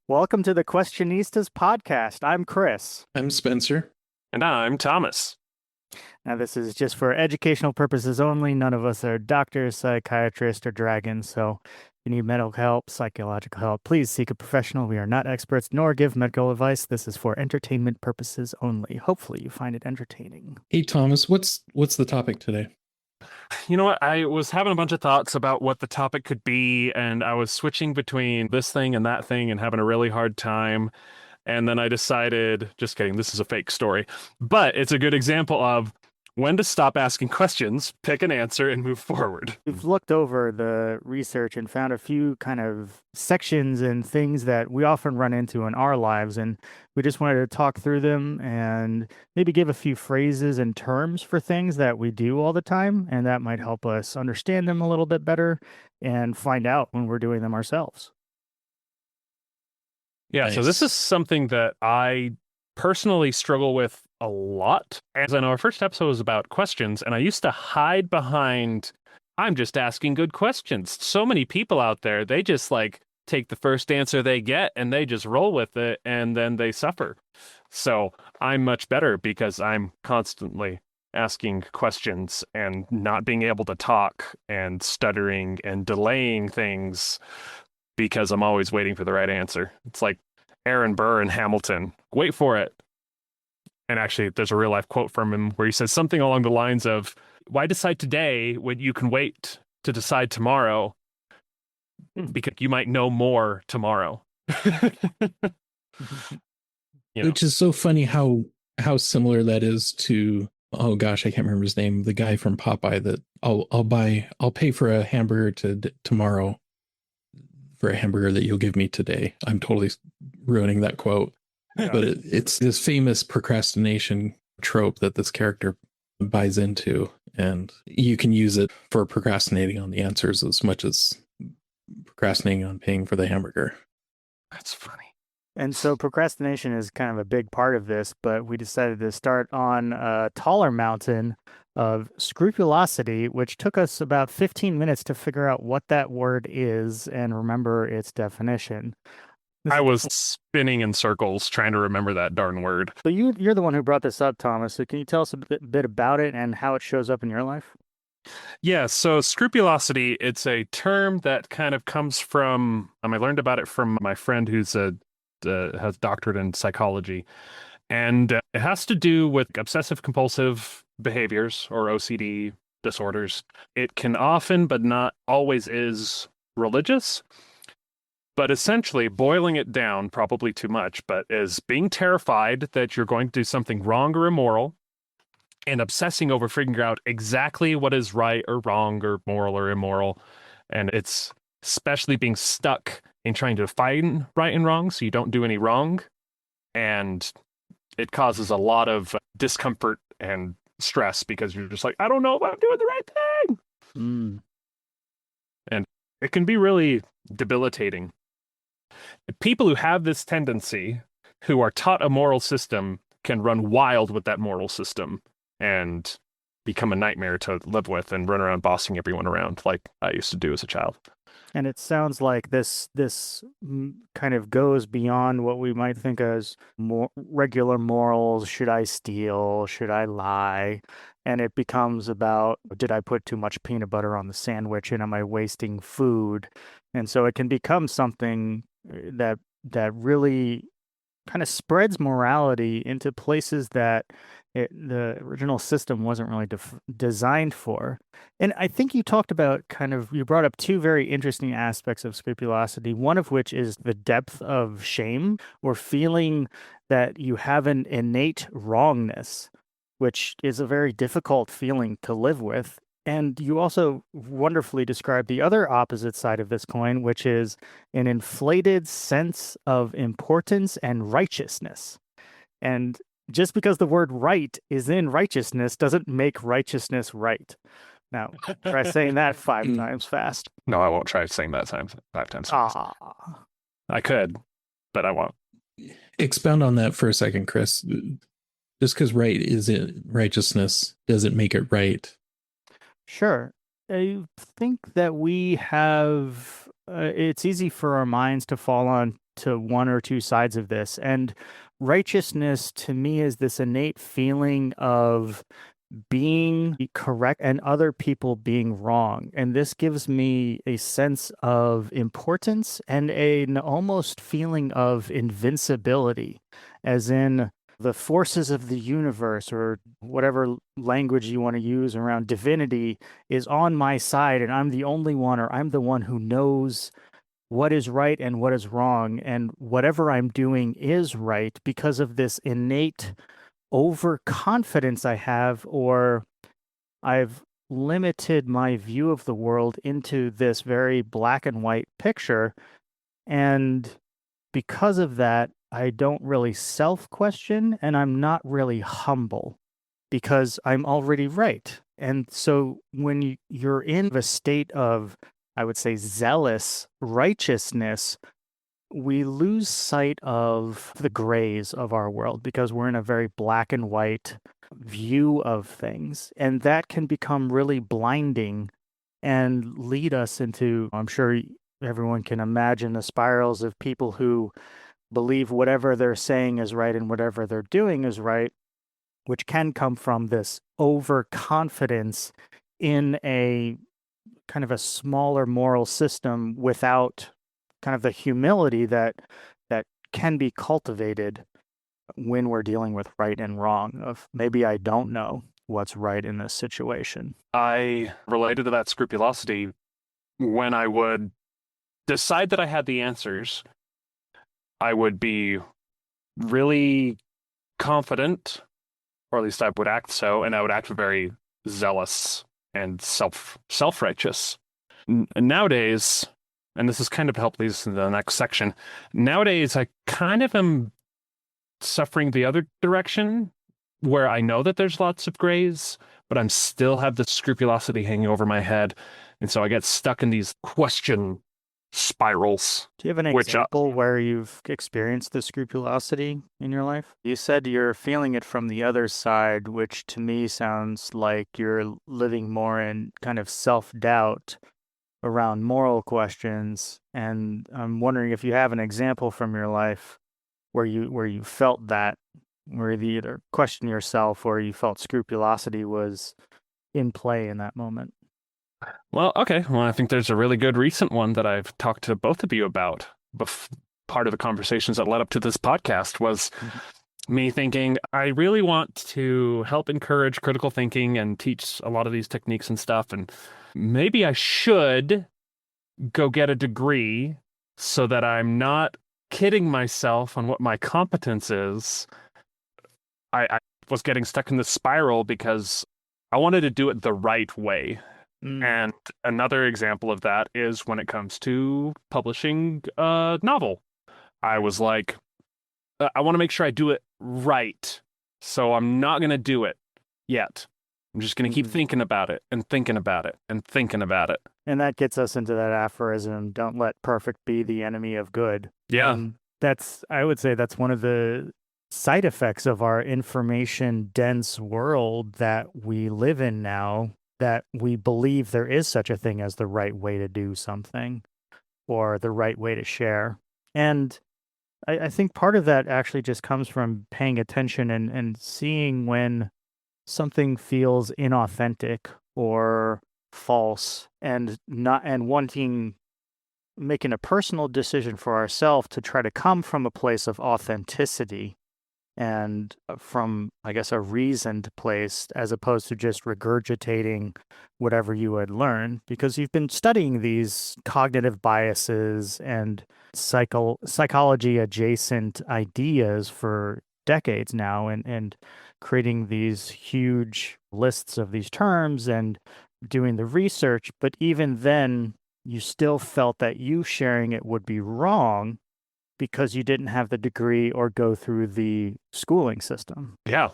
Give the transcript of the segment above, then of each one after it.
Welcome to the Questionistas podcast. I'm Chris. I'm Spencer. And I'm Thomas. Now, this is just for educational purposes only. None of us are doctors, psychiatrists, or dragons. So if you need medical help, psychological help, please seek a professional. We are not experts nor give medical advice. This is for entertainment purposes only. Hopefully you find it entertaining. Hey Thomas, what's the topic today? You know what? I was having a bunch of thoughts about what the topic could be, and I was switching between this thing and that thing and having a really hard time. And then I decided, just kidding, this is a fake story, but it's a good example of when to stop asking questions, pick an answer, and move forward. We've looked over the research and found a few kind of sections and things that we often run into in our lives, and we just wanted to talk through them and maybe give a few phrases and terms for things that we do all the time, and that might help us understand them a little bit better and find out when we're doing them ourselves. Yeah, Nice. So this is something that I personally struggle with a lot. As I know, our first episode was about questions, and I used to hide behind, I'm just asking good questions. So many people out there, they just take the first answer they get and they just roll with it, and then they suffer. So I'm much better because I'm constantly asking questions and not being able to talk and stuttering and delaying things because I'm always waiting for the right answer. It's like Aaron Burr in Hamilton. Wait for it. And actually, there's a real life quote from him where he says something along the lines of, why decide today when you can wait to decide tomorrow? Because you might know more tomorrow. Which is so funny how similar that is to, oh gosh, I can't remember his name, the guy from Popeye that I'll pay for a hamburger tomorrow for a hamburger that you'll give me today. I'm totally ruining that quote. Yeah. But it's this famous procrastination trope that this character buys into, and you can use it for procrastinating on the answers as much as procrastinating on paying for the hamburger. That's funny. And so procrastination is kind of a big part of this, but we decided to start on a taller mountain of scrupulosity, which took us about 15 minutes to figure out what that word is and remember its definition. I was spinning in circles trying to remember that darn word. So you're the one who brought this up, Thomas. So can you tell us a bit about it and how it shows up in your life? Yeah, so scrupulosity, it's a term that kind of comes from, I learned about it from my friend who's has a doctorate in psychology. And it has to do with obsessive compulsive behaviors or OCD disorders. It can often, but not always, is religious. But essentially, boiling it down, probably too much, but is being terrified that you're going to do something wrong or immoral and obsessing over figuring out exactly what is right or wrong or moral or immoral. And it's especially being stuck in trying to find right and wrong so you don't do any wrong. And it causes a lot of discomfort and stress because you're just like, I don't know if I'm doing the right thing. And it can be really debilitating. People who have this tendency, who are taught a moral system, can run wild with that moral system and become a nightmare to live with and run around bossing everyone around like I used to do as a child. And it sounds like this kind of goes beyond what we might think as more regular morals. Should I steal? Should I lie? And it becomes about, did I put too much peanut butter on the sandwich and am I wasting food? And so it can become something that really kind of spreads morality into places that the original system wasn't really designed for. And I think you talked about you brought up two very interesting aspects of scrupulosity, one of which is the depth of shame or feeling that you have an innate wrongness, which is a very difficult feeling to live with. And you also wonderfully described the other opposite side of this coin, which is an inflated sense of importance and righteousness. And just because the word right is in righteousness doesn't make righteousness right. Now, try saying that 5 times fast. No, I won't try saying that 5 times fast. I could, but I won't. Expound on that for a second, Chris. Just because right is it righteousness doesn't make it right. Sure. I think that we have, it's easy for our minds to fall on to one or two sides of this. And righteousness to me is this innate feeling of being correct and other people being wrong. And this gives me a sense of importance and an almost feeling of invincibility, as in the forces of the universe, or whatever language you want to use around divinity, is on my side, and I'm the only one, or I'm the one who knows what is right and what is wrong, and whatever I'm doing is right because of this innate overconfidence I have, or I've limited my view of the world into this very black and white picture. And because of that, I don't really self-question, and I'm not really humble because I'm already right. And so when you're in a state of, I would say, zealous righteousness, we lose sight of the grays of our world because we're in a very black and white view of things. And that can become really blinding and lead us into, I'm sure everyone can imagine the spirals of people who believe whatever they're saying is right and whatever they're doing is right, which can come from this overconfidence in a kind of a smaller moral system without kind of the humility that can be cultivated when we're dealing with right and wrong, of maybe I don't know what's right in this situation. I related to that scrupulosity when I would decide that I had the answers. I would be really confident, or at least I would act so, and I would act very zealous and self-righteous. Nowadays, and this is kind of help lead us into the next section, nowadays I kind of am suffering the other direction, where I know that there's lots of grays, but I'm still have the scrupulosity hanging over my head, and so I get stuck in these question spirals. Do you have an example where you've experienced the scrupulosity in your life? You said you're feeling it from the other side, which to me sounds like you're living more in kind of self-doubt around moral questions. And I'm wondering if you have an example from your life where you felt that, where you either questioned yourself or you felt scrupulosity was in play in that moment. Well, okay. Well, I think there's a really good recent one that I've talked to both of you about. Part of the conversations that led up to this podcast was me thinking, I really want to help encourage critical thinking and teach a lot of these techniques and stuff. And maybe I should go get a degree so that I'm not kidding myself on what my competence is. I was getting stuck in this spiral because I wanted to do it the right way. And another example of that is when it comes to publishing a novel. I was like, I want to make sure I do it right. So I'm not going to do it yet. I'm just going to keep thinking about it and thinking about it and thinking about it. And that gets us into that aphorism, don't let perfect be the enemy of good. Yeah. I would say that's one of the side effects of our information dense world that we live in now, that we believe there is such a thing as the right way to do something or the right way to share. And I think part of that actually just comes from paying attention and seeing when something feels inauthentic or false, and making a personal decision for ourselves to try to come from a place of authenticity and from, I guess, a reasoned place, as opposed to just regurgitating whatever you had learned, because you've been studying these cognitive biases and psychology adjacent ideas for decades now, and creating these huge lists of these terms and doing the research. But even then, you still felt that you sharing it would be wrong because you didn't have the degree or go through the schooling system. Yeah.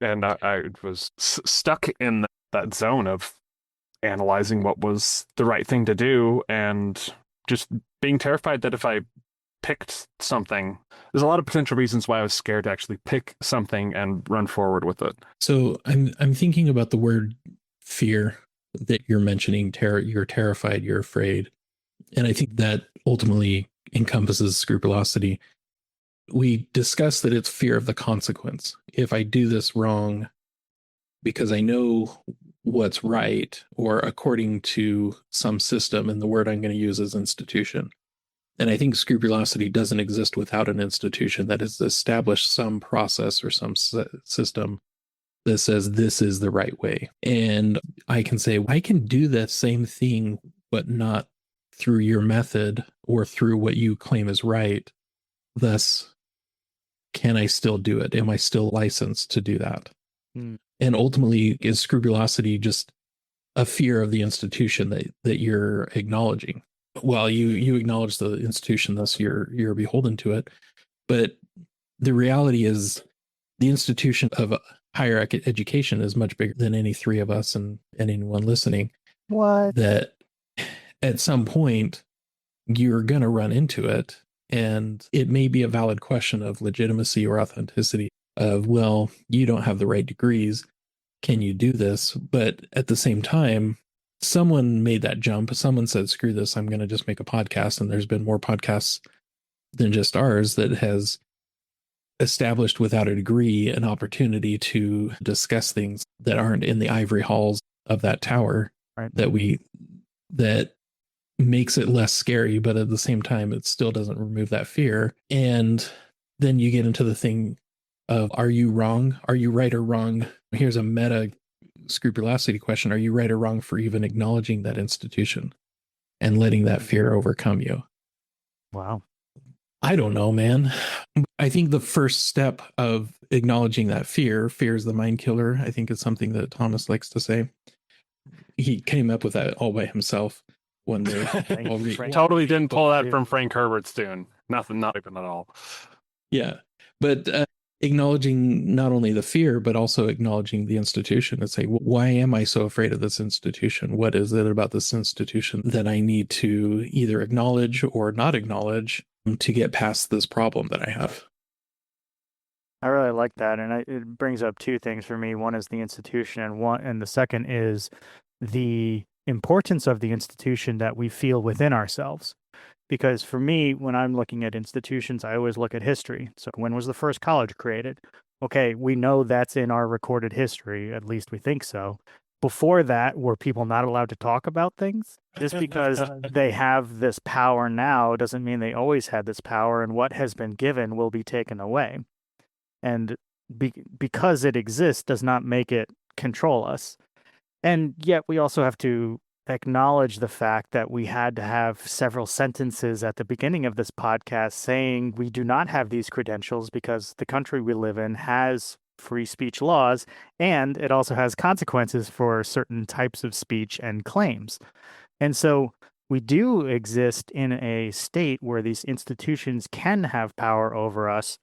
And I was stuck in that zone of analyzing what was the right thing to do and just being terrified that if I picked something, there's a lot of potential reasons why I was scared to actually pick something and run forward with it. So I'm thinking about the word fear that you're mentioning. You're terrified, you're afraid. And I think that ultimately encompasses scrupulosity. We discussed that it's fear of the consequence. If I do this wrong because I know what's right, or according to some system, and the word I'm going to use is institution. And I think scrupulosity doesn't exist without an institution that has established some process or some system that says this is the right way. And I can say, I can do the same thing, but not through your method or through what you claim is right. Thus, can I still do it? Am I still licensed to do that? And ultimately, is scrupulosity just a fear of the institution that you're acknowledging? Well, you acknowledge the institution, thus you're beholden to it. But the reality is, the institution of higher education is much bigger than any three of us and anyone listening. What? That at some point you're going to run into it, and it may be a valid question of legitimacy or authenticity of, well, you don't have the right degrees. Can you do this? But at the same time, someone made that jump. Someone said, screw this, I'm going to just make a podcast. And there's been more podcasts than just ours that has established without a degree an opportunity to discuss things that aren't in the ivory halls of that tower, right, that makes it less scary, but at the same time, it still doesn't remove that fear. And then you get into the thing of, are you wrong? Are you right or wrong? Here's a meta scrupulosity question. Are you right or wrong for even acknowledging that institution and letting that fear overcome you? Wow. I don't know, man. I think the first step of acknowledging that fear is the mind killer. I think it's something that Thomas likes to say. He came up with that all by himself one day. Totally didn't pull that from Frank Herbert's tune. Nothing, not even at all. Yeah. But acknowledging not only the fear, but also acknowledging the institution and say, why am I so afraid of this institution? What is it about this institution that I need to either acknowledge or not acknowledge to get past this problem that I have? I really like that, and it brings up two things for me. One is the institution, and the second is the importance of the institution that we feel within ourselves. Because for me, when I'm looking at institutions, I always look at history. So when was the first college created? Okay, we know that's in our recorded history, at least we think so. Before that, were people not allowed to talk about things? Just because they have this power now doesn't mean they always had this power, and what has been given will be taken away. And because it exists does not make it control us. And yet we also have to acknowledge the fact that we had to have several sentences at the beginning of this podcast saying we do not have these credentials because the country we live in has free speech laws, and it also has consequences for certain types of speech and claims. And so we do exist in a state where these institutions can have power over us,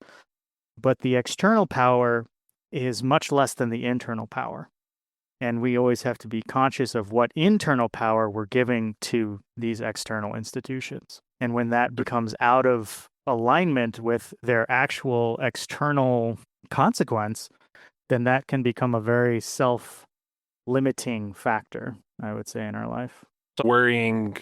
but the external power is much less than the internal power. And we always have to be conscious of what internal power we're giving to these external institutions. And when that becomes out of alignment with their actual external consequence, then that can become a very self-limiting factor, I would say, in our life. So worrying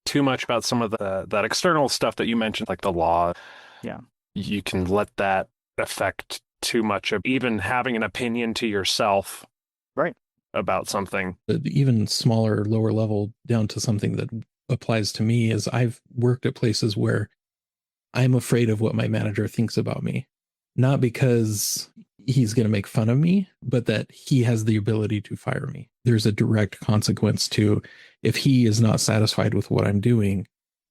too much about some of that external stuff that you mentioned, like the law. Yeah. You can let that affect too much of even having an opinion to yourself. Right. About something. Even smaller, lower level, down to something that applies to me, is I've worked at places where I'm afraid of what my manager thinks about me. Not because he's going to make fun of me, but that he has the ability to fire me. There's a direct consequence to if he is not satisfied with what I'm doing,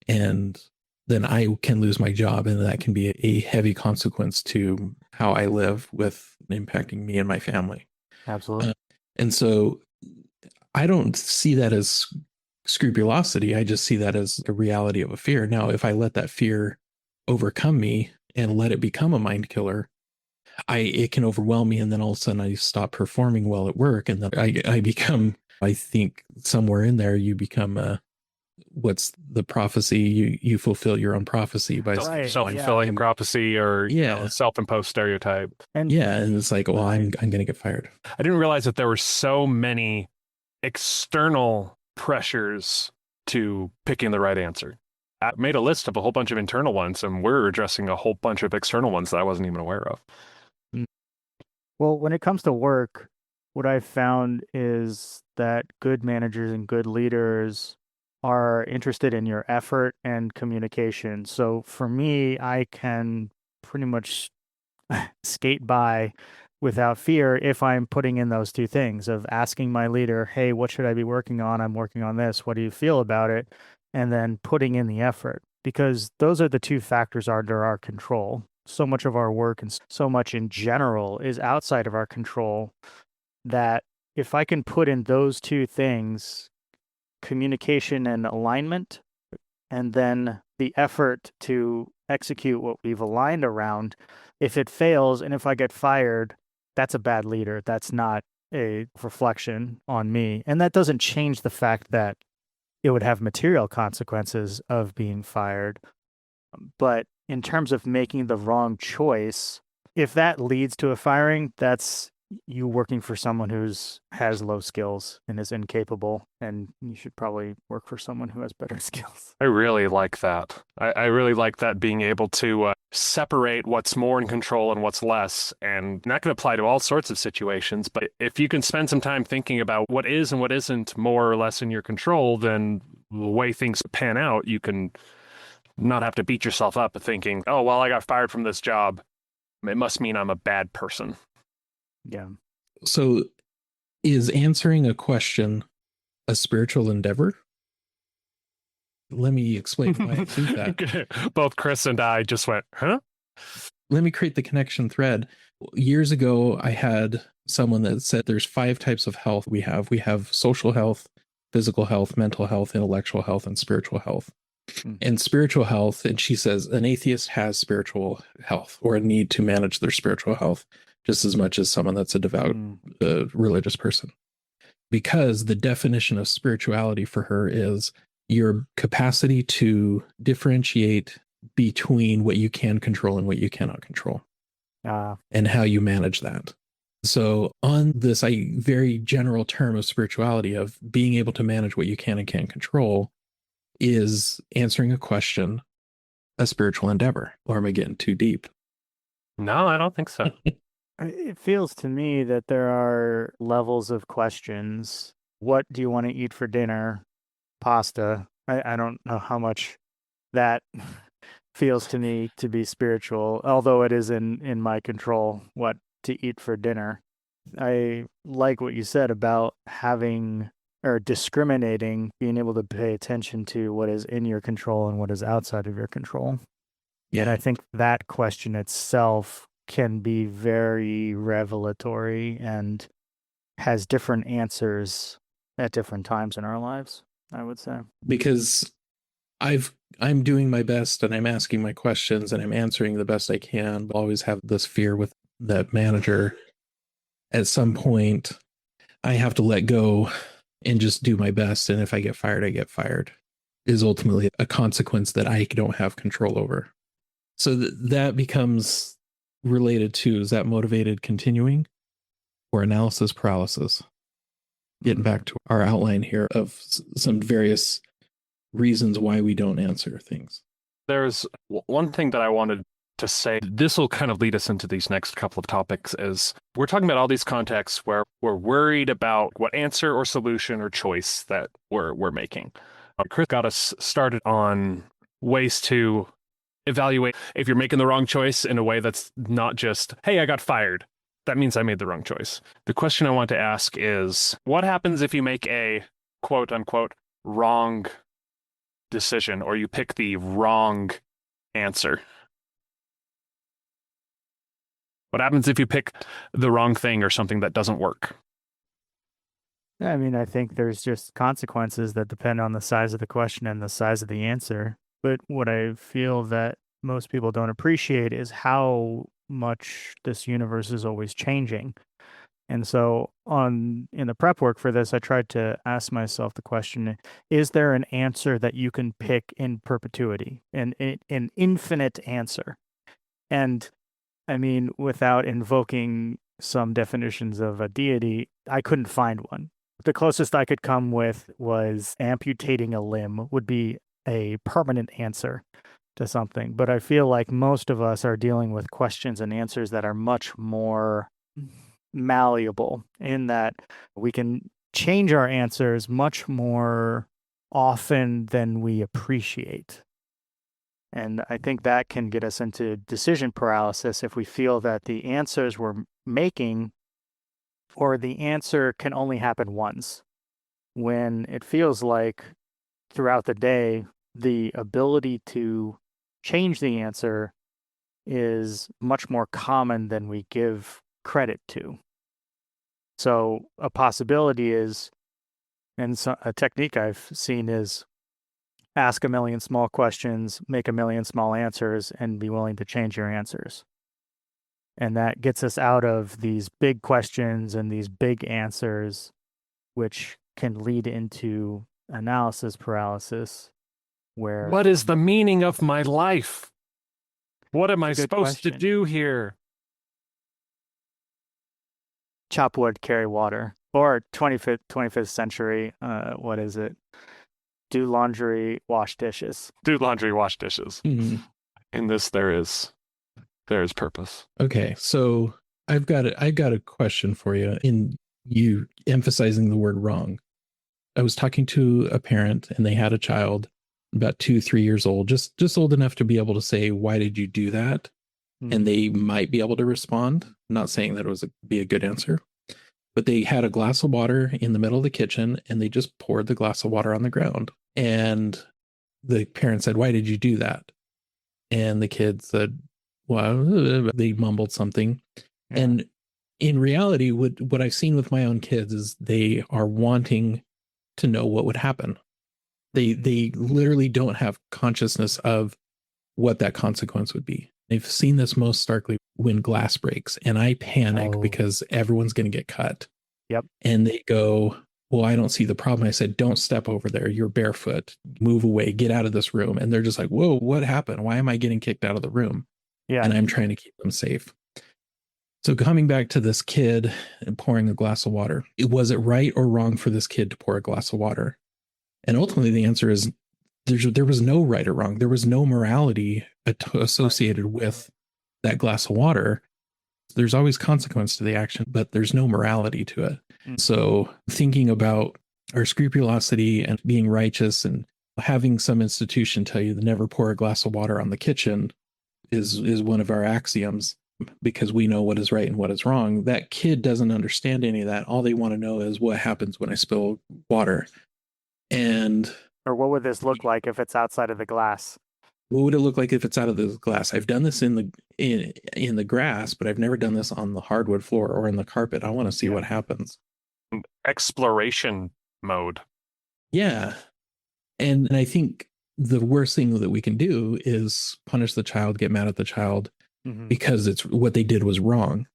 and then I can lose my job, and that can be a heavy consequence to how I live with impacting me and my family. Absolutely. And so I don't see that as scrupulosity. I just see that as a reality of a fear. Now, if I let that fear overcome me and let it become a mind killer, it can overwhelm me. And then all of a sudden I stop performing well at work. And then I become, I think somewhere in there, you become what's the prophecy? You fulfill your own prophecy by self-fulfilling prophecy, or self-imposed stereotype. And it's like, well, I'm going to get fired. I didn't realize that there were so many external pressures to picking the right answer. I made a list of a whole bunch of internal ones, and we're addressing a whole bunch of external ones that I wasn't even aware of. Well, when it comes to work, what I've found is that good managers and good leaders are interested in your effort and communication. So for me, I can pretty much skate by without fear if I'm putting in those two things of asking my leader, hey, what should I be working on? I'm working on this. What do you feel about it? And then putting in the effort, because those are the two factors under our control. So much of our work and so much in general is outside of our control that if I can put in those two things, communication and alignment, and then the effort to execute what we've aligned around, if it fails and if I get fired, that's a bad leader. That's not a reflection on me. And that doesn't change the fact that it would have material consequences of being fired. But in terms of making the wrong choice, if that leads to a firing, that's you working for someone who's has low skills and is incapable, and you should probably work for someone who has better skills. I really like that. I really like that, being able to separate what's more in control and what's less. And that can apply to all sorts of situations. But if you can spend some time thinking about what is and what isn't more or less in your control, then the way things pan out, you can not have to beat yourself up thinking, oh, well, I got fired from this job. It must mean I'm a bad person. Yeah. So is answering a question a spiritual endeavor? Let me explain why I think that. Both Chris and I just went, huh? Let me create the connection thread. Years ago, I had someone that said there's 5 types of health we have. We have social health, physical health, mental health, intellectual health, and spiritual health. And spiritual health, and she says an atheist has spiritual health or a need to manage their spiritual health just as much as someone that's a devout religious person. Because the definition of spirituality for her is your capacity to differentiate between what you can control and what you cannot control, and how you manage that. So on this very general term of spirituality, of being able to manage what you can and can't control, is answering a question a spiritual endeavor? Or am I getting too deep? No, I don't think so. It feels to me that there are levels of questions. What do you want to eat for dinner? Pasta. I don't know how much that feels to me to be spiritual, although it is in my control what to eat for dinner. I like what you said about having or discriminating, being able to pay attention to what is in your control and what is outside of your control. Yeah. And I think that question itself can be very revelatory and has different answers at different times in our lives, I would say. Because I'm doing my best and I'm asking my questions and I'm answering the best I can, but always have this fear with that manager. At some point, I have to let go and just do my best. And if I get fired, I get fired, is ultimately a consequence that I don't have control over. So that becomes related to, is that motivated continuing or analysis paralysis? Getting back to our outline here of some various reasons why we don't answer things. There's one thing that I wanted to say. This will kind of lead us into these next couple of topics, is we're talking about all these contexts where we're worried about what answer or solution or choice that we're making. Chris got us started on ways to evaluate if you're making the wrong choice in a way that's not just, hey, I got fired. That means I made the wrong choice. The question I want to ask is, what happens if you make a quote unquote wrong decision, or you pick the wrong answer? What happens if you pick the wrong thing or something that doesn't work? I mean, I think there's just consequences that depend on the size of the question and the size of the answer. But what I feel that most people don't appreciate is how much this universe is always changing. And so in the prep work for this, I tried to ask myself the question, is there an answer that you can pick in perpetuity, an infinite answer? And I mean, without invoking some definitions of a deity, I couldn't find one. The closest I could come with was amputating a limb would be a permanent answer to something. But I feel like most of us are dealing with questions and answers that are much more malleable, in that we can change our answers much more often than we appreciate. And I think that can get us into decision paralysis if we feel that the answers we're making, or the answer can only happen once, when it feels like throughout the day, the ability to change the answer is much more common than we give credit to. So a possibility is, and a technique I've seen is, ask a million small questions, make a million small answers, and be willing to change your answers. And that gets us out of these big questions and these big answers, which can lead into analysis paralysis, where What is the meaning of my life? What am I Good supposed to question. do here? chop wood, carry water, or 25th century, what is it? Do laundry, wash dishes. Do laundry, wash dishes. Mhm. In this, there is purpose. Okay, so I've got a question for you. In you emphasizing the word wrong, I was talking to a parent, and they had a child about 2-3 years old, just old enough to be able to say, "Why did you do that?" And they might be able to respond. I'm not saying that it was be a good answer, but they had a glass of water in the middle of the kitchen, and they just poured the glass of water on the ground. And the parent said, "Why did you do that?" And the kid said, "Well," they mumbled something. Yeah. And in reality, what I've seen with my own kids is they are wanting to know what would happen. They literally don't have consciousness of what that consequence would be. They've seen this most starkly when glass breaks, and I panic because everyone's going to get cut. Yep. And they go, "Well, I don't see the problem." I said, "Don't step over there. You're barefoot. Move away. Get out of this room." And they're just like, "Whoa, what happened? Why am I getting kicked out of the room?" Yeah. And I'm trying to keep them safe. So coming back to this kid and pouring a glass of water, was it right or wrong for this kid to pour a glass of water? And ultimately, the answer is there was no right or wrong. There was no morality associated with that glass of water. There's always consequence to the action, but there's no morality to it. So thinking about our scrupulosity and being righteous and having some institution tell you to never pour a glass of water on the kitchen is one of our axioms, because we know what is right and what is wrong. That kid doesn't understand any of that. All they want to know is what happens when I spill water. And or what would this look like if it's outside of the glass? what would it look like if it's out of the glass? I've done this in the grass, but I've never done this on the hardwood floor or in the carpet. I want to see what happens. Exploration mode. Yeah. And I think the worst thing that we can do is punish the child, get mad at the child because it's what they did was wrong.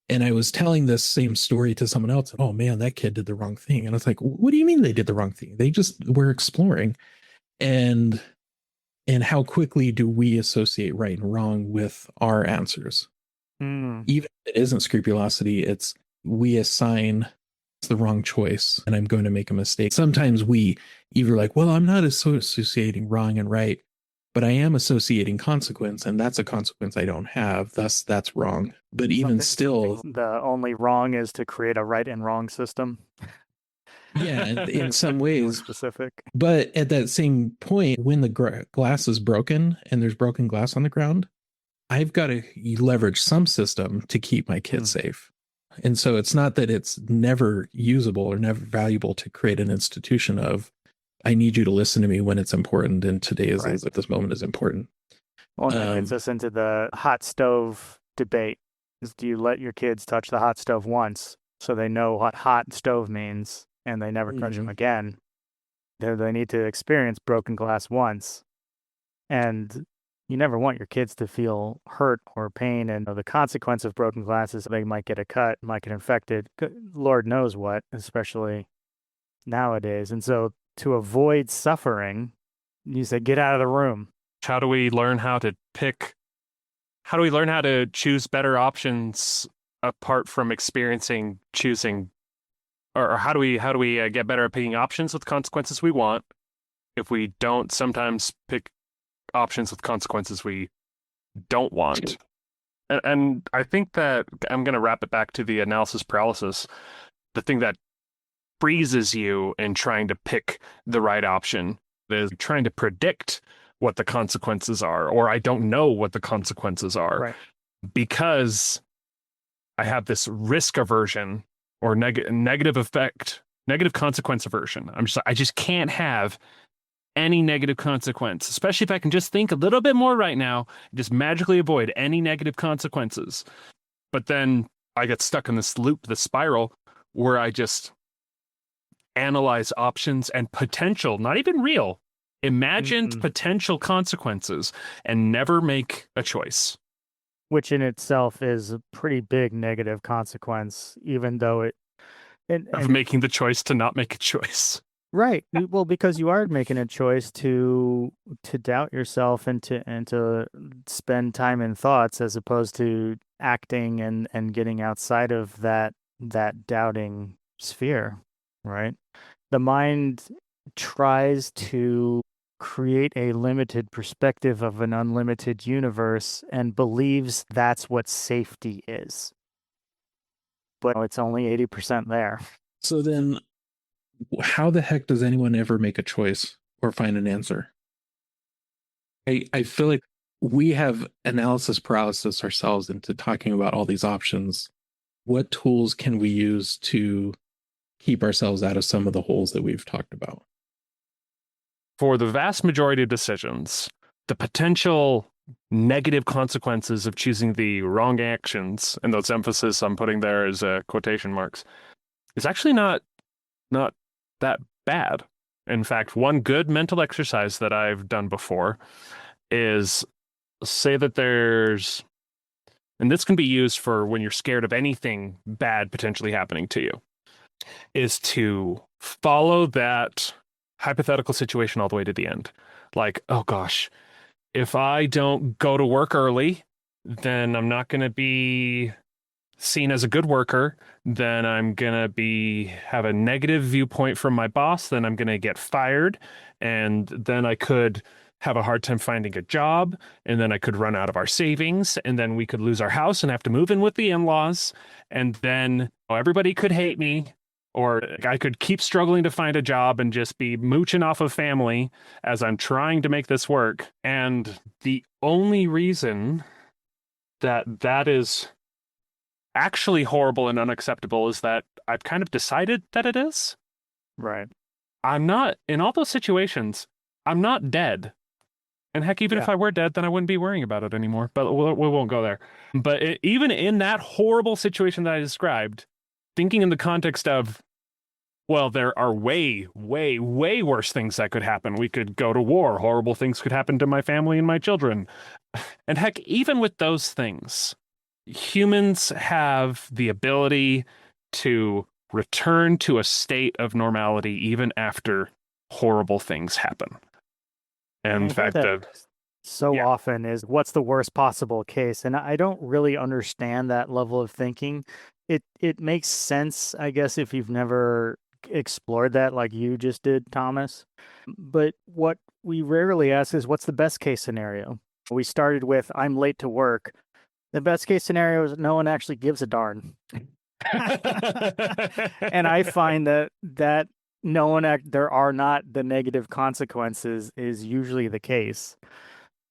And I was telling this same story to someone else. "Oh man, that kid did the wrong thing." And I was like, "What do you mean they did the wrong thing? They just were exploring." And how quickly do we associate right and wrong with our answers? Even if it isn't scrupulosity, it's we assign the wrong choice and I'm going to make a mistake. Sometimes we either like, "Well, I'm not associating wrong and right, but I am associating consequence, and that's a consequence I don't have. Thus, that's wrong." But even still, the only wrong is to create a right and wrong system. yeah, in some ways specific. But at that same point, when the glass is broken and there's broken glass on the ground, I've got to leverage some system to keep my kids safe. And so it's not that it's never usable or never valuable to create an institution of, "I need you to listen to me when it's important, and today is at this moment is important." Well, that gets us into the hot stove debate. Is, do you let your kids touch the hot stove once so they know what hot stove means and they never touch them again? They need to experience broken glass once. And you never want your kids to feel hurt or pain, and the consequence of broken glass is they might get a cut, might get infected, Lord knows what, especially nowadays. And so to avoid suffering, you say, get out of the room. How do we learn how to pick? How do we learn how to choose better options apart from choosing? Or how do we get better at picking options with consequences we want, if we don't sometimes pick options with consequences we don't want. And I think that I'm going to wrap it back to the analysis paralysis. The thing that freezes you in trying to pick the right option is trying to predict what the consequences are, or I don't know what the consequences are. Right. Because I have this risk aversion or negative consequence aversion. I just can't have any negative consequence, especially if I can just think a little bit more right now, just magically avoid any negative consequences. But then I get stuck in this loop, this spiral, where I just analyze options and potential, not even real, imagined potential consequences, and never make a choice. Which in itself is a pretty big negative consequence, even though it of making the choice to not make a choice. Right. Well, because you are making a choice to doubt yourself and to spend time in thoughts as opposed to acting and getting outside of that doubting sphere, right? The mind tries to create a limited perspective of an unlimited universe and believes that's what safety is. But it's only 80% there. So then how the heck does anyone ever make a choice or find an answer? I feel like we have analysis paralysis ourselves into talking about all these options. What tools can we use to keep ourselves out of some of the holes that we've talked about? For the vast majority of decisions, the potential negative consequences of choosing the wrong actions, and those emphasis I'm putting there as quotation marks, is actually not that bad. In fact, one good mental exercise that I've done before is say that there's, and this can be used for when you're scared of anything bad potentially happening to you, is to follow that hypothetical situation all the way to the end. Like, oh gosh, if I don't go to work early, then I'm not going to be seen as a good worker. Then I'm going to have a negative viewpoint from my boss. Then I'm going to get fired. And then I could have a hard time finding a job. And then I could run out of our savings. And then we could lose our house and have to move in with the in-laws. And then everybody could hate me. Or I could keep struggling to find a job and just be mooching off of family as I'm trying to make this work. And the only reason that is actually horrible and unacceptable is that I've kind of decided that it is. Right. I'm not, in all those situations, I'm not dead. And heck, even if I were dead, then I wouldn't be worrying about it anymore. But we won't go there. But even in that horrible situation that I described, thinking in the context of, well, there are way, way, way worse things that could happen. We could go to war. Horrible things could happen to my family and my children. And heck, even with those things, humans have the ability to return to a state of normality even after horrible things happen. And in fact, often is what's the worst possible case? And I don't really understand that level of thinking. It makes sense, I guess, if you've never explored that like you just did, Thomas. But what we rarely ask is what's the best case scenario? We started with I'm late to work. The best case scenario is no one actually gives a darn. And I find that no one there are not the negative consequences is usually the case.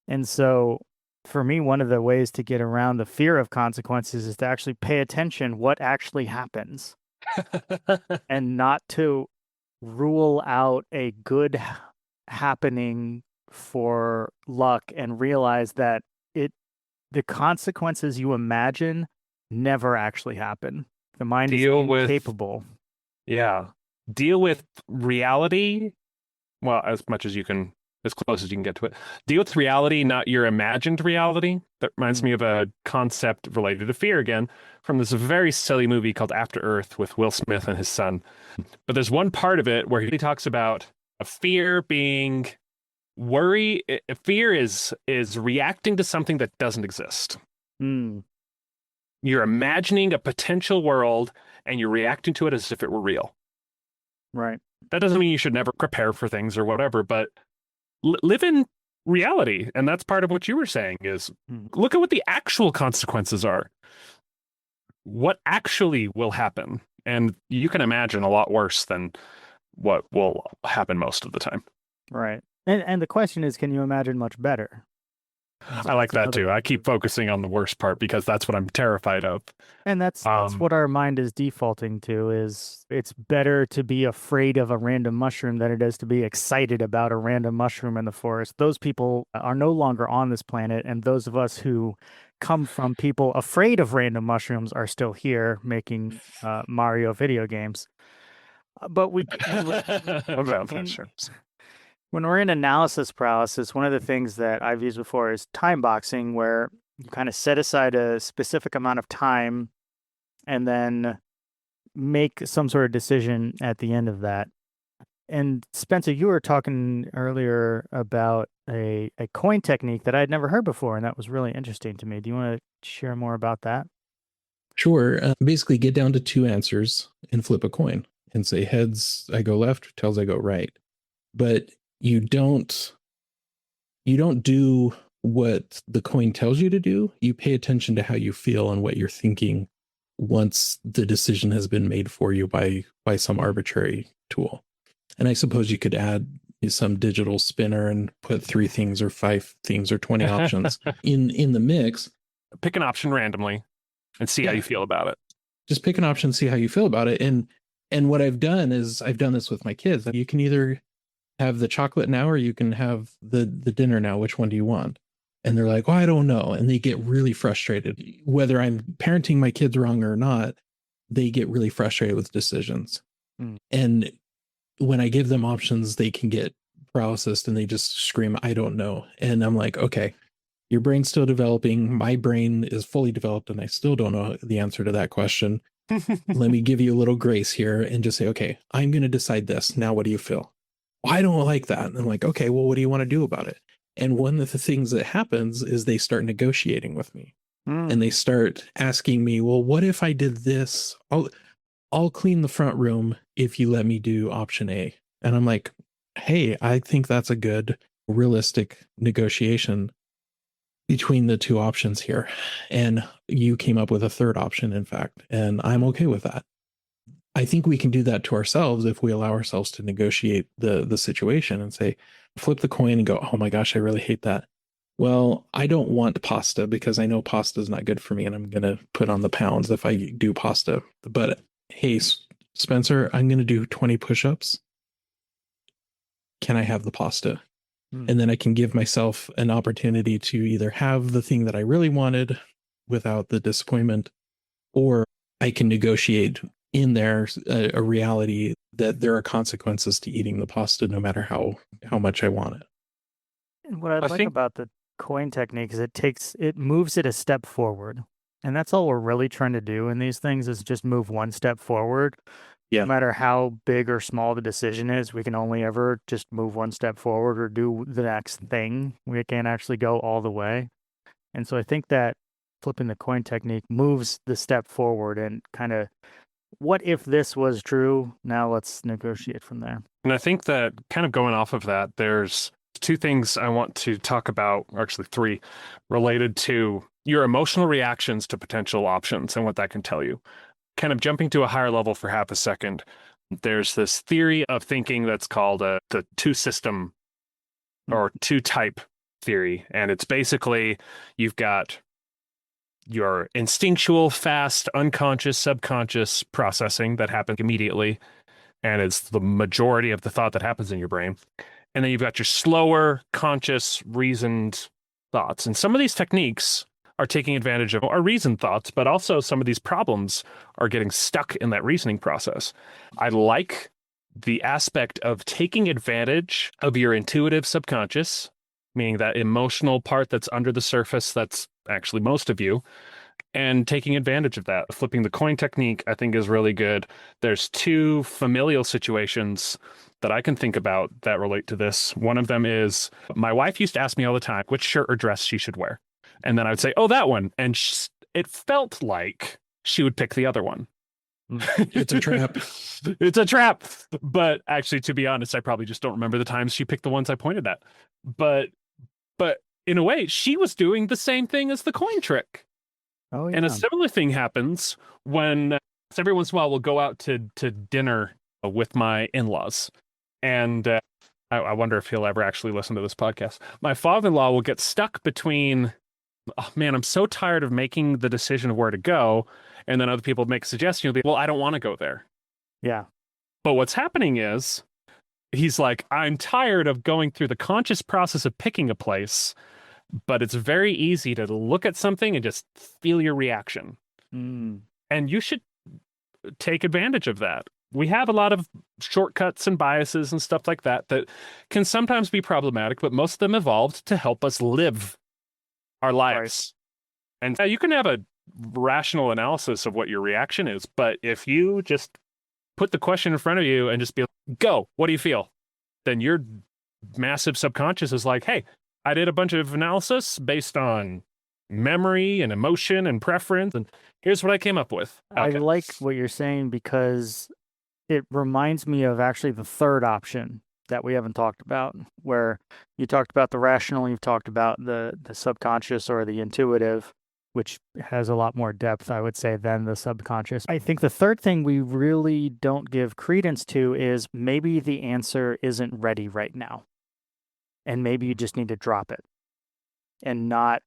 And so for me, one of the ways to get around the fear of consequences is to actually pay attention what actually happens and not to rule out a good happening for luck and realize that the consequences you imagine never actually happen. The mind is incapable. Deal with reality. Well, as much as you can, as close as you can get to it. Deal with reality, not your imagined reality. That reminds me of a concept related to fear again, from this very silly movie called After Earth with Will Smith and his son. But there's one part of it where he talks about a fear being worry. Fear is reacting to something that doesn't exist. You're imagining a potential world and you're reacting to it as if it were real. Right. That doesn't mean you should never prepare for things or whatever, but live in reality. And that's part of what you were saying is look at what the actual consequences are. What actually will happen. And you can imagine a lot worse than what will happen most of the time. Right. And the question is, can you imagine much better? I like that too. I keep focusing on the worst part because that's what I'm terrified of. And that's what our mind is defaulting to, is it's better to be afraid of a random mushroom than it is to be excited about a random mushroom in the forest. Those people are no longer on this planet, and those of us who come from people afraid of random mushrooms are still here making Mario video games. But we when we're in analysis paralysis, one of the things that I've used before is time boxing, where you kind of set aside a specific amount of time and then make some sort of decision at the end of that. And Spencer, you were talking earlier about a coin technique that I'd never heard before, and that was really interesting to me. Do you want to share more about that? Sure. Basically, get down to 2 answers and flip a coin and say heads, I go left, tails, I go right. But you don't do what the coin tells you to do. You pay attention to how you feel and what you're thinking once the decision has been made for you by some arbitrary tool. And I suppose you could add some digital spinner and put 3 things or 5 things or 20 options in the mix. Pick an option randomly and see how you feel about it. Just pick an option, see how you feel about it. And what I've done is I've done this with my kids. You can either have the chocolate now or you can have the dinner now. Which one do you want? And they're like, oh, I don't know. And they get really frustrated. Whether I'm parenting my kids wrong or not, they get really frustrated with decisions. And when I give them options, they can get paralysis and they just scream, I don't know. And I'm like, okay, your brain's still developing. My brain is fully developed and I still don't know the answer to that question. Let me give you a little grace here and just say, okay, I'm going to decide this. Now, what do you feel? Well, I don't like that. And I'm like, okay, well, what do you want to do about it? And one of the things that happens is they start negotiating with me and they start asking me, well, what if I did this? I'll clean the front room if you let me do option A. And I'm like, hey, I think that's a good, realistic negotiation between the 2 options here. And you came up with a 3rd option, in fact, and I'm okay with that. I think we can do that to ourselves if we allow ourselves to negotiate the situation and say, flip the coin and go, oh my gosh, I really hate that. Well, I don't want pasta because I know pasta is not good for me and I'm going to put on the pounds if I do pasta. But hey, Spencer, I'm going to do 20 push-ups. Can I have the pasta? And then I can give myself an opportunity to either have the thing that I really wanted without the disappointment, or I can negotiate in there a reality that there are consequences to eating the pasta no matter how much I want it. And what I like about the coin technique is it moves it a step forward. And that's all we're really trying to do in these things, is just move one step forward. No matter how big or small the decision is, we can only ever just move one step forward or do the next thing. We can't actually go all the way. And so I think that flipping the coin technique moves the step forward and kind of, what if this was true? Now let's negotiate from there. And I think that kind of going off of that, there's 2 things I want to talk about, or actually 3, related to your emotional reactions to potential options and what that can tell you. Kind of jumping to a higher level for half a second, there's this theory of thinking that's called the 2-system or 2-type theory. And it's basically you've got your instinctual, fast, unconscious, subconscious processing that happens immediately. And it's the majority of the thought that happens in your brain. And then you've got your slower, conscious, reasoned thoughts. And some of these techniques are taking advantage of our reasoned thoughts, but also some of these problems are getting stuck in that reasoning process. I like the aspect of taking advantage of your intuitive subconscious, meaning that emotional part that's under the surface, that's actually most of you, and taking advantage of that. Flipping the coin technique, I think, is really good. There's 2 familial situations that I can think about that relate to this. One of them is my wife used to ask me all the time which shirt or dress she should wear. And then I would say, oh, that one. And it felt like she would pick the other one. It's a trap. It's a trap. But actually, to be honest, I probably just don't remember the times she picked the ones I pointed at. But in a way, she was doing the same thing as the coin trick. Oh yeah. And a similar thing happens when every once in a while we'll go out to dinner with my in-laws. And I wonder if he'll ever actually listen to this podcast. My father-in-law will get stuck between, oh man, I'm so tired of making the decision of where to go. And then other people make a suggestion. He'll be, well, I don't want to go there. Yeah. But what's happening is he's like, I'm tired of going through the conscious process of picking a place, but it's very easy to look at something and just feel your reaction. Mm. And you should take advantage of that. We have a lot of shortcuts and biases and stuff like that that can sometimes be problematic, but most of them evolved to help us live our lives. Right. And you can have a rational analysis of what your reaction is, but if you just put the question in front of you and just be like, go, what do you feel? Then your massive subconscious is like, hey, I did a bunch of analysis based on memory and emotion and preference, and here's what I came up with. Okay. I like what you're saying because it reminds me of actually the third option that we haven't talked about, where you talked about the rational, you've talked about the subconscious or the intuitive, which has a lot more depth, I would say, than the subconscious. I think the third thing we really don't give credence to is maybe the answer isn't ready right now. And maybe you just need to drop it and not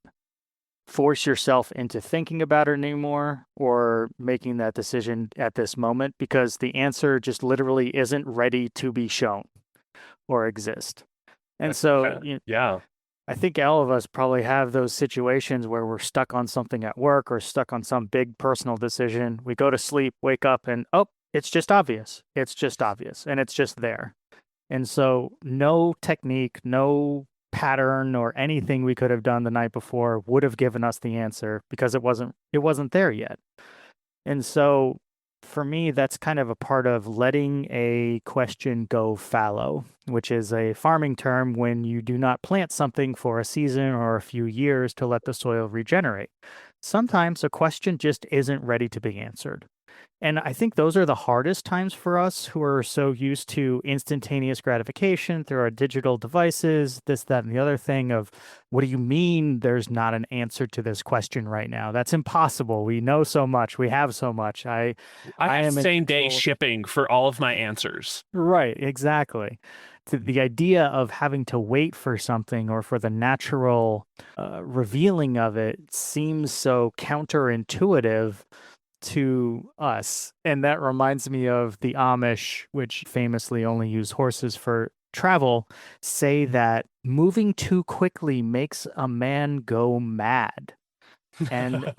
force yourself into thinking about it anymore or making that decision at this moment, because the answer just literally isn't ready to be shown or exist. And so, yeah, I think all of us probably have those situations where we're stuck on something at work or stuck on some big personal decision. We go to sleep, wake up, and oh, it's just obvious. It's just obvious, and it's just there. And so no technique, no pattern or anything we could have done the night before would have given us the answer because it wasn't there yet. And so for me, that's kind of a part of letting a question go fallow, which is a farming term when you do not plant something for a season or a few years to let the soil regenerate. Sometimes a question just isn't ready to be answered. And I think those are the hardest times for us who are so used to instantaneous gratification through our digital devices, this, that, and the other thing of, what do you mean there's not an answer to this question right now? That's impossible. We know so much. We have so much. I have am same day shipping for all of my answers. Right, exactly. The idea of having to wait for something or for the natural revealing of it seems so counterintuitive to us. And that reminds me of the Amish, which famously only use horses for travel, say that moving too quickly makes a man go mad. And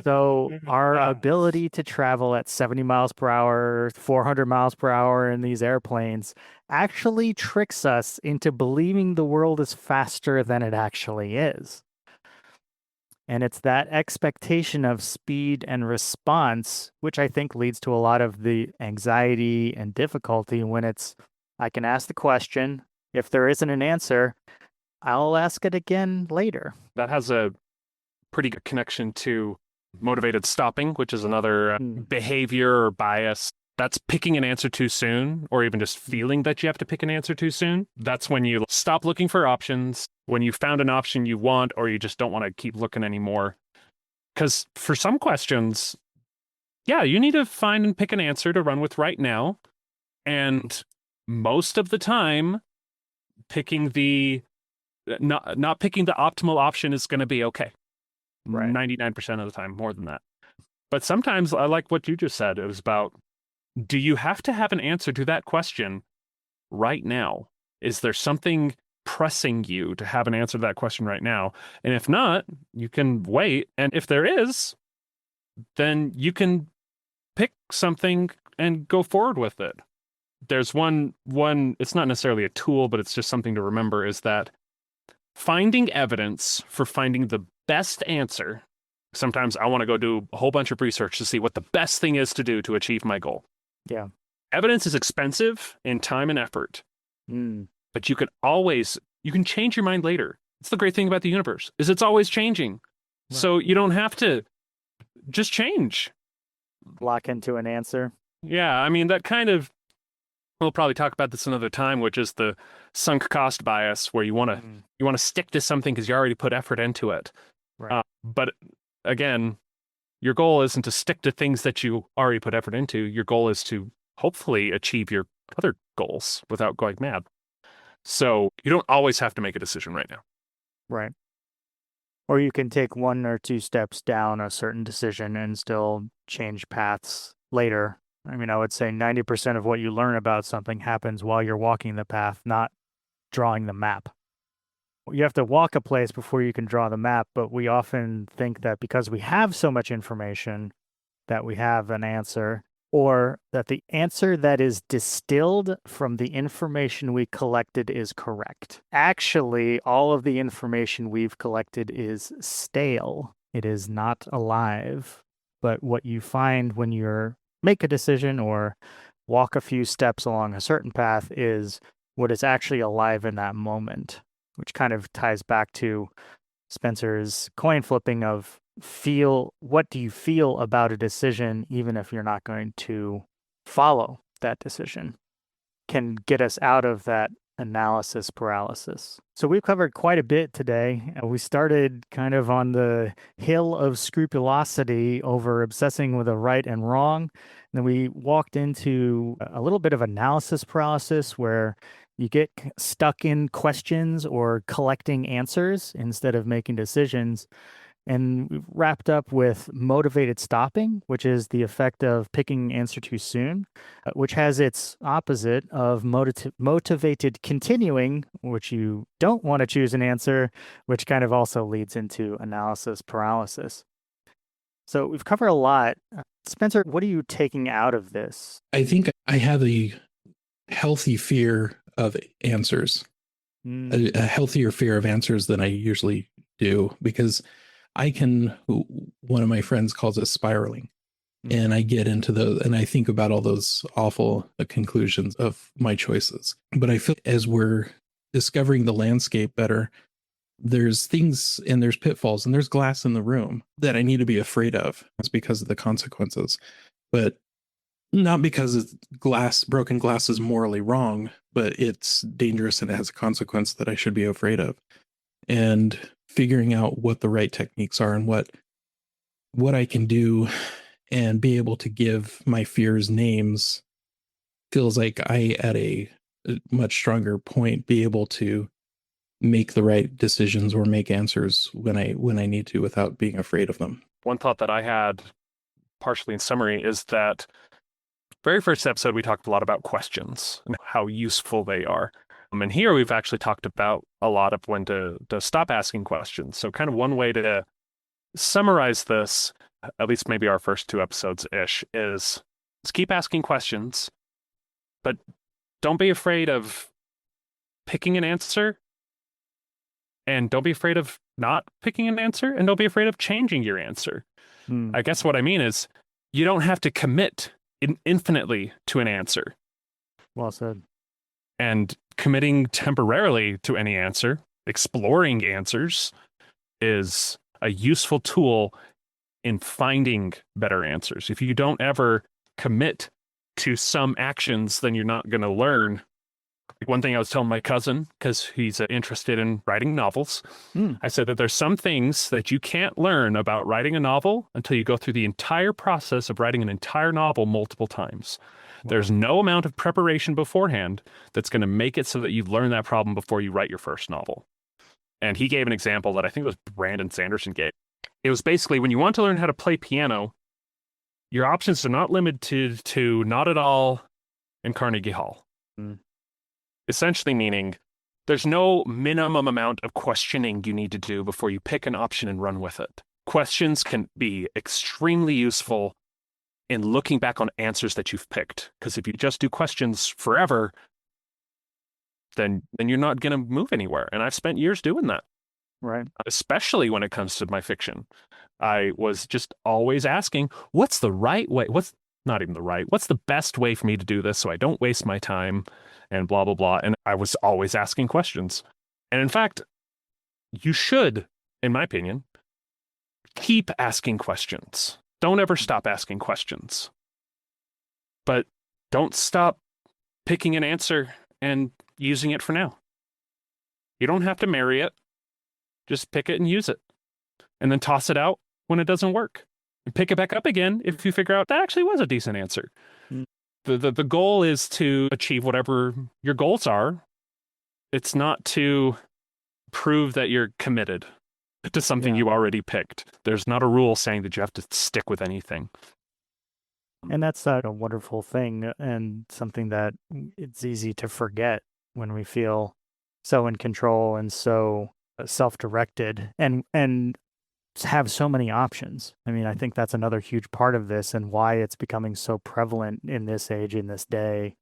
so our ability to travel at 70 miles per hour, 400 miles per hour in these airplanes actually tricks us into believing the world is faster than it actually is. And it's that expectation of speed and response, which I think leads to a lot of the anxiety and difficulty when it's, I can ask the question. If there isn't an answer, I'll ask it again later. That has a pretty good connection to motivated stopping, which is another behavior or bias. That's picking an answer too soon, or even just feeling that you have to pick an answer too soon. That's when you stop looking for options, when you found an option you want, or you just don't want to keep looking anymore. Because for some questions, yeah, you need to find and pick an answer to run with right now. And most of the time, picking the not picking the optimal option is going to be okay. Right. 99% of the time, more than that. But sometimes I like what you just said. It was about, do you have to have an answer to that question right now? Is there something pressing you to have an answer to that question right now? And if not, you can wait. And if there is, then you can pick something and go forward with it. There's one, it's not necessarily a tool, but it's just something to remember, is that finding evidence for finding the best answer. Sometimes I want to go do a whole bunch of research to see what the best thing is to do to achieve my goal. Yeah. Evidence is expensive in time and effort, but you can change your mind later. It's the great thing about the universe, is it's always changing. Right. So you don't have to just change. lock into an answer. Yeah, I mean, that kind of, we'll probably talk about this another time, which is the sunk cost bias, where you want to stick to something because you already put effort into it. Right. But again, your goal isn't to stick to things that you already put effort into. Your goal is to hopefully achieve your other goals without going mad. So you don't always have to make a decision right now. Right. Or you can take 1 or 2 steps down a certain decision and still change paths later. I mean, I would say 90% of what you learn about something happens while you're walking the path, not drawing the map. You have to walk a place before you can draw the map, but we often think that because we have so much information that we have an answer, or that the answer that is distilled from the information we collected is correct. Actually, all of the information we've collected is stale. It is not alive. But what you find when you make a decision or walk a few steps along a certain path is what is actually alive in that moment, which kind of ties back to Spencer's coin flipping of what do you feel about a decision, even if you're not going to follow that decision, can get us out of that analysis paralysis. So we've covered quite a bit today. We started kind of on the hill of scrupulosity over obsessing with a right and wrong. And then we walked into a little bit of analysis paralysis where you get stuck in questions or collecting answers instead of making decisions. And we've wrapped up with motivated stopping, which is the effect of picking an answer too soon, which has its opposite of motivated continuing, which you don't want to choose an answer, which kind of also leads into analysis paralysis. So we've covered a lot. Spencer, what are you taking out of this? I think I have a healthy fear of answers, a healthier fear of answers than I usually do, because one of my friends calls it spiraling. And I get into those and I think about all those awful conclusions of my choices. But I feel as we're discovering the landscape better, there's things and there's pitfalls and there's glass in the room that I need to be afraid of. It's because of the consequences, but not because broken glass is morally wrong, but it's dangerous and it has a consequence that I should be afraid of. And figuring out what the right techniques are and what I can do and be able to give my fears names feels like I, at a much stronger point, be able to make the right decisions or make answers when I need to without being afraid of them. One thought that I had, partially in summary, is that very first episode we talked a lot about questions and how useful they are. And here we've actually talked about a lot of when to stop asking questions. So kind of one way to summarize this, at least maybe our first 2 episodes-ish, is let's keep asking questions, but don't be afraid of picking an answer, and don't be afraid of not picking an answer, and don't be afraid of changing your answer. I guess what I mean is you don't have to commit infinitely to an answer. Well said. And committing temporarily to any answer, exploring answers, is a useful tool in finding better answers. If you don't ever commit to some actions, then you're not going to learn. One thing I was telling my cousin, because he's interested in writing novels, I said that there's some things that you can't learn about writing a novel until you go through the entire process of writing an entire novel multiple times. Wow. There's no amount of preparation beforehand that's going to make it so that you learn that problem before you write your first novel. And he gave an example that I think it was Brandon Sanderson gave. It was basically when you want to learn how to play piano, your options are not limited to Not at All and Carnegie Hall. Essentially meaning there's no minimum amount of questioning you need to do before you pick an option and run with it. Questions can be extremely useful in looking back on answers that you've picked. Because if you just do questions forever, then you're not going to move anywhere. And I've spent years doing that. Right. Especially when it comes to my fiction. I was just always asking, what's the right way? What's the best way for me to do this so I don't waste my time and blah, blah, blah. And I was always asking questions. And in fact, you should, in my opinion, keep asking questions. don't ever stop asking questions. But don't stop picking an answer and using it for now. You don't have to marry it. Just pick it and use it. And then toss it out when it doesn't work. And pick it back up again if you figure out that actually was a decent answer. Mm. The goal is to achieve whatever your goals are. It's not to prove that you're committed to something you already picked. There's not a rule saying that you have to stick with anything. And that's a wonderful thing, and something that it's easy to forget when we feel so in control and so self-directed and have so many options. I mean, I think that's another huge part of this and why it's becoming so prevalent in this age, in this day.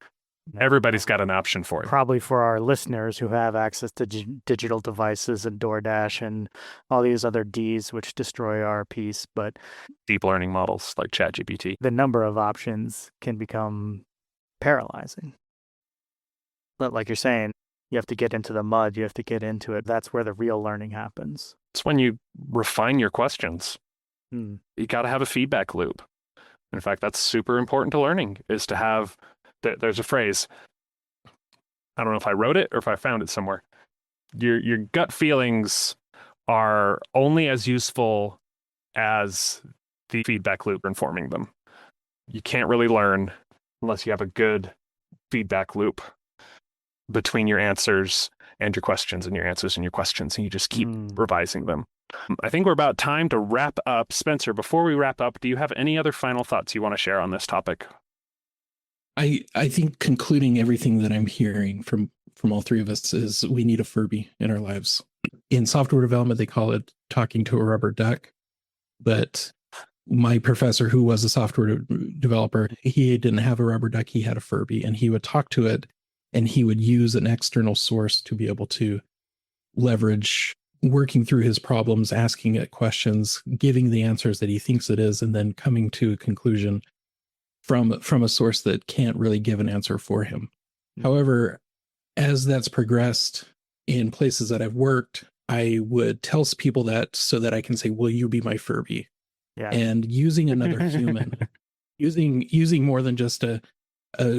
Everybody's got an option for you. Probably for our listeners who have access to digital devices and DoorDash and all these other Ds which destroy our peace, but Deep learning models like ChatGPT. the number of options can become paralyzing. But like you're saying, you have to get into the mud, you have to get into it. That's where the real learning happens. It's when you refine your questions. Hmm. You got to have a feedback loop. In fact, that's super important to learning, is to have, there's a phrase, I don't know if I wrote it or if I found it somewhere. Your gut feelings are only as useful as the feedback loop informing them. You can't really learn unless you have a good feedback loop between your answers and your questions and your answers and your questions, and you just keep revising them. I think we're about time to wrap up. Spencer, before we wrap up, do you have any other final thoughts you want to share on this topic? I think concluding everything that I'm hearing from all three of us is we need a Furby in our lives. In software development, they call it talking to a rubber duck. But my professor, who was a software developer, he didn't have a rubber duck. He had a Furby, and he would talk to it, and he would use an external source to be able to leverage working through his problems, asking it questions, giving the answers that he thinks it is, and then coming to a conclusion from a source that can't really give an answer for him. However, as that's progressed in places that I've worked, I would tell people that so that I can say, will you be my Furby? Yeah. And using another human, using more than just a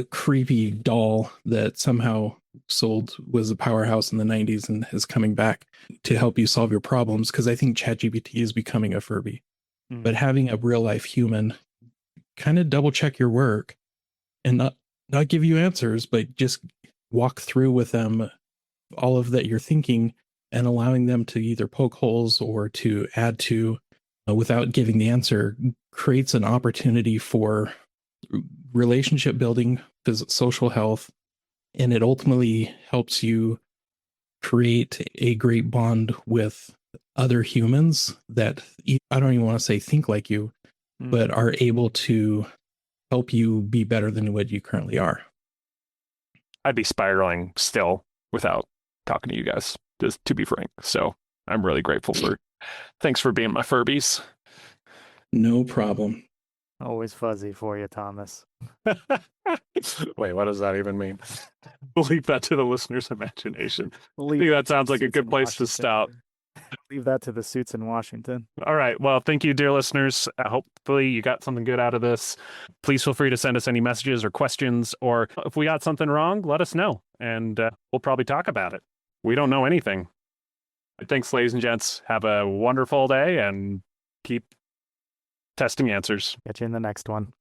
creepy doll that somehow was a powerhouse in the 90s and is coming back to help you solve your problems, because I think ChatGPT is becoming a Furby. But having a real life human kind of double check your work and not give you answers, but just walk through with them all of that you're thinking, and allowing them to either poke holes or to add to without giving the answer, creates an opportunity for relationship building, social health, and it ultimately helps you create a great bond with other humans that, I don't even want to say think like you, but are able to help you be better than what you currently are. I'd be spiraling still without talking to you guys, just to be frank. So I'm really grateful thanks for being my Furbies. No problem. Always fuzzy for you, Thomas. Wait, what does that even mean? Leave that to the listener's imagination. I think that sounds like a good place to stop. Leave that to the suits in Washington. All right. Well, thank you, dear listeners. Hopefully you got something good out of this. Please feel free to send us any messages or questions, or if we got something wrong, let us know, and we'll probably talk about it. We don't know anything. Thanks, ladies and gents. Have a wonderful day and keep testing answers. Get you in the next one.